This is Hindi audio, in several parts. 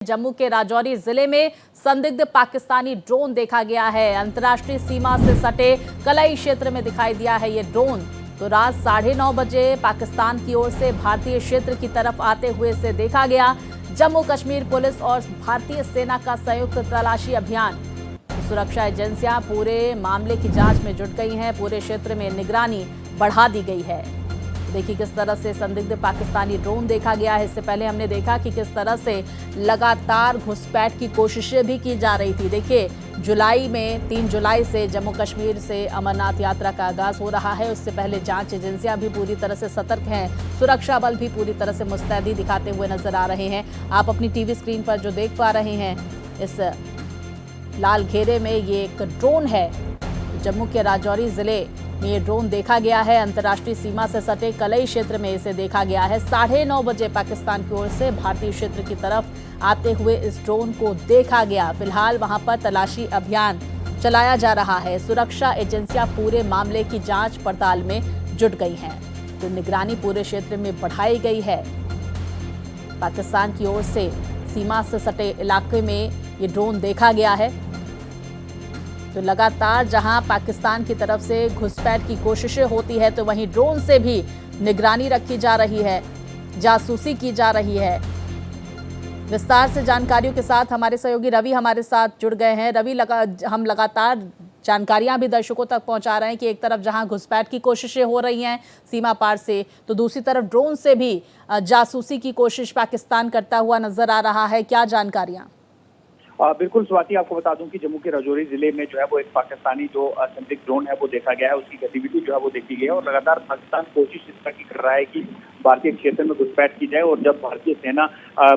जम्मू के राजौरी जिले में संदिग्ध पाकिस्तानी ड्रोन देखा गया है। अंतर्राष्ट्रीय सीमा से सटे कलई क्षेत्र में दिखाई दिया है ये ड्रोन। तो रात 9:30 बजे पाकिस्तान की ओर से भारतीय क्षेत्र की तरफ आते हुए इसे देखा गया। जम्मू कश्मीर पुलिस और भारतीय सेना का संयुक्त तलाशी अभियान। सुरक्षा एजेंसियां पूरे मामले की जांच में जुट गई हैं। पूरे क्षेत्र में निगरानी बढ़ा दी गई है। देखिए किस तरह से संदिग्ध पाकिस्तानी ड्रोन देखा गया है। इससे पहले हमने देखा कि किस तरह से लगातार घुसपैठ की कोशिशें भी की जा रही थी। देखिए जुलाई में 3 जुलाई से जम्मू कश्मीर से अमरनाथ यात्रा का आगाज हो रहा है। उससे पहले जांच एजेंसियां भी पूरी तरह से सतर्क हैं। सुरक्षा बल भी पूरी तरह से मुस्तैदी दिखाते हुए नजर आ रहे हैं। आप अपनी टीवी स्क्रीन पर जो देख पा रहे हैं, इस लाल घेरे में ये एक ड्रोन है। जम्मू के राजौरी जिले में ये ड्रोन देखा गया है। अंतर्राष्ट्रीय सीमा से सटे कलई क्षेत्र में इसे देखा गया है। 9:30 बजे पाकिस्तान की ओर से भारतीय क्षेत्र की तरफ आते हुए इस ड्रोन को देखा गया। फिलहाल वहां पर तलाशी अभियान चलाया जा रहा है। सुरक्षा एजेंसियां पूरे मामले की जांच पड़ताल में जुट गई हैं। तो निगरानी पूरे क्षेत्र में बढ़ाई गई है। पाकिस्तान की ओर से सीमा से सटे इलाके में ये ड्रोन देखा गया है। तो लगातार जहां पाकिस्तान की तरफ से घुसपैठ की कोशिशें होती है, तो वहीं ड्रोन से भी निगरानी रखी जा रही है, जासूसी की जा रही है। विस्तार से जानकारियों के साथ हमारे सहयोगी रवि हमारे साथ जुड़ गए हैं। रवि, हम लगातार जानकारियां भी दर्शकों तक पहुंचा रहे हैं कि एक तरफ जहां घुसपैठ की कोशिशें हो रही हैं सीमा पार से, तो दूसरी तरफ ड्रोन से भी जासूसी की कोशिश पाकिस्तान करता हुआ नजर आ रहा है। क्या जानकारियां? बिल्कुल स्वाति, आपको बता दूं कि जम्मू के राजौरी जिले में जो है वो एक पाकिस्तानी जो संदिग्ध ड्रोन है वो देखा गया है। उसकी गतिविधि जो है वो देखी गई है और लगातार पाकिस्तान कोशिश इस तरह की कर रहा है कि भारतीय क्षेत्र में घुसपैठ की जाए। और जब भारतीय सेना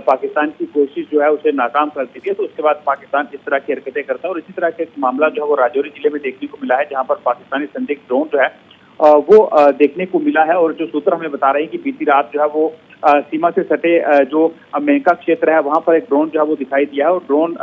पाकिस्तान की कोशिश जो है उसे नाकाम कर देती है, तो उसके बाद पाकिस्तान इस तरह की हरकतें करता है। और इसी तरह का एक मामला जो है वो राजौरी जिले में देखने को मिला है, जहाँ पर पाकिस्तानी संदिग्ध ड्रोन जो है वो देखने को मिला है। और जो सूत्र हमें बता रहे हैं कि बीती रात जो है वो सीमा से सटे जो मेनका क्षेत्र है वहां पर एक ड्रोन जो है वो दिखाई दिया है। और ड्रोन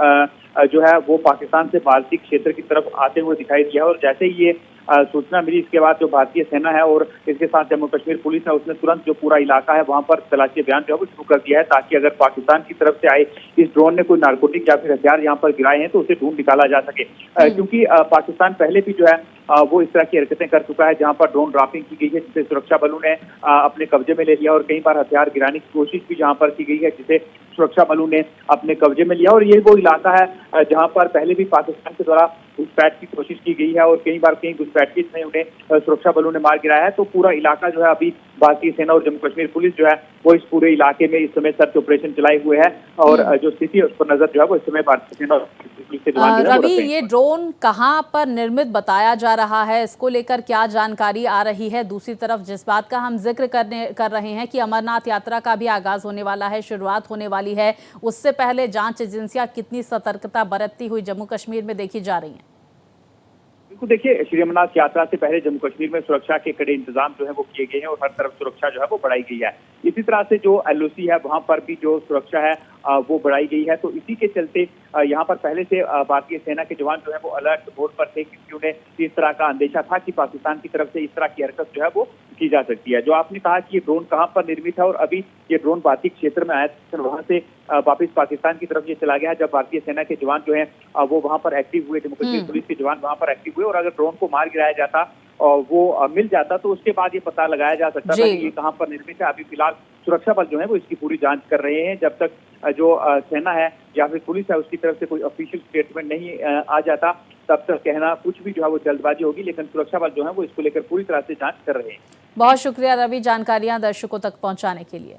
जो है वो पाकिस्तान से भारतीय क्षेत्र की तरफ आते हुए दिखाई दिया है। और जैसे ही ये सूचना मिली, इसके बाद जो भारतीय सेना है और इसके साथ जम्मू कश्मीर पुलिस है, उसने तुरंत जो पूरा इलाका है वहां पर तलाशी अभियान जो है वो शुरू कर दिया है, ताकि अगर पाकिस्तान की तरफ से आए इस ड्रोन ने कोई नारकोटिक या फिर हथियार यहाँ पर गिराए हैं तो उसे ढूंढ निकाला जा सके। क्योंकि पाकिस्तान पहले भी जो है वो इस तरह की हरकतें कर चुका है, जहां पर ड्रोन ड्रापिंग की गई है, जिसे सुरक्षा बलों ने अपने कब्जे में ले लिया। और कई बार हथियार गिराने की कोशिश भी जहां पर की गई है, जिसे सुरक्षा बलों ने अपने कब्जे में लिया। और ये वो इलाका है जहां पर पहले भी पाकिस्तान के द्वारा घुसपैठ की कोशिश की गई है और कई बार कई घुसपैठी में उन्हें सुरक्षा बलों ने मार गिराया है। तो पूरा इलाका जो है अभी भारतीय सेना और जम्मू कश्मीर पुलिस जो है वो इस पूरे इलाके में इस समय सर्च ऑपरेशन चलाए हुए है। और जो स्थिति है उस पर नजर जो है वो इस समय भारतीय सेना और पुलिस के जवान जो है रवि, ये ड्रोन कहां पर निर्मित बताया जा रहा है, इसको लेकर क्या जानकारी आ रही है? दूसरी तरफ जिस बात का हम जिक्र कर रहे हैं कि अमरनाथ यात्रा का भी आगाज होने वाला है, शुरुआत होने वाली है, उससे पहले जांच एजेंसियां कितनी सतर्कता बरतती हुई जम्मू कश्मीर में देखी जा रही हैं? बिल्कुल, देखिए श्री अमरनाथ यात्रा से पहले जम्मू कश्मीर में सुरक्षा के कड़े इंतजाम जो है वो किए गए हैं और हर तरफ सुरक्षा जो है वो बढ़ाई गई है। इसी तरह से जो एलओसी है वहां पर भी जो सुरक्षा है वो बढ़ाई गई है। तो इसी के चलते यहाँ पर पहले से भारतीय सेना के जवान जो है वो अलर्ट मोड पर थे, क्योंकि उन्हें इस तरह का अंदेशा था कि पाकिस्तान की तरफ से इस तरह की हरकत जो है वो की जा सकती है। जो आपने कहा कि ये ड्रोन कहाँ पर निर्मित है और अभी ये ड्रोन भारतीय क्षेत्र में आया, तो वहां से वापस पाकिस्तान की तरफ ये चला गया। जब भारतीय सेना के जवान जो है वो वहां पर एक्टिव हुए, जम्मू कश्मीर पुलिस के जवान वहां पर एक्टिव हुए, और अगर ड्रोन को मार गिराया जाता और वो मिल जाता तो उसके बाद ये पता लगाया जा सकता था कि ये कहां पर निर्मित है। अभी फिलहाल सुरक्षा बल जो है वो इसकी पूरी जांच कर रहे हैं। जब तक जो सेना है या फिर पुलिस है उसकी तरफ से कोई ऑफिशियल स्टेटमेंट नहीं आ जाता, तब तक कहना कुछ भी जो है वो जल्दबाजी होगी। लेकिन सुरक्षा बल जो है वो इसको लेकर पूरी तरह से जांच कर रहे हैं। बहुत शुक्रिया रवि, जानकारियां दर्शकों तक पहुंचाने के लिए।